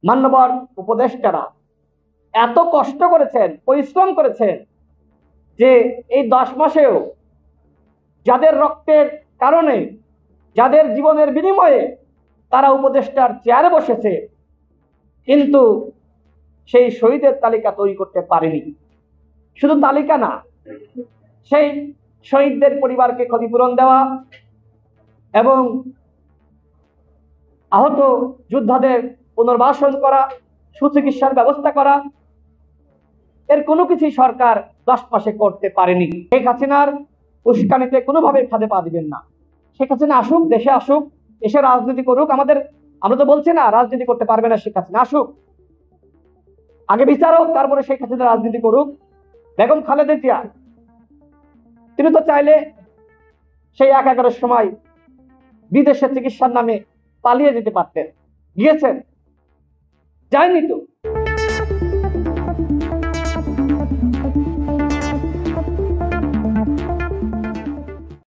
মান্যবর উপদেষ্টারা এত কষ্ট করেছেন, পরিশ্রম করেছেন যে এই 10 মাসেও যাদের রক্তের কারণে, যাদের জীবনের বিনিময়ে তারা উপদেষ্টার চেয়ারে বসেছে, কিন্তু সেই শহীদের তালিকা তৈরি করতে পারেনি। শুধু তালিকা না, সেই শহীদদের পরিবারকে ক্ষতিপূরণ দেওয়া এবং আহত যোদ্ধাদের পুনর্বাসন করা, সুচিকিৎসার ব্যবস্থা করা, এর কোনো কিছুই সরকার 10 মাসে করতে পারেনি। শেখ হাসিনার উস্কানিতে কোনোভাবে ফাঁদে পা দিবেন না। শেখ হাসিনা আসুক, দেশে আসুক, এসে রাজনীতি করুক। আমরা তো বলছি না রাজনীতি করতে পারবে না শেখ হাসিনা, আসুক, আগে বিচার হোক, তারপরে শেখ হাসিনা রাজনীতি করুক। বেগম খালেদা জিয়া তিনি তো চাইলে সেই 11-11 সময় বিদেশে চিকিৎসার নামে পালিয়ে যেতে পারতেন, গিয়েছেন, যায়নি তো।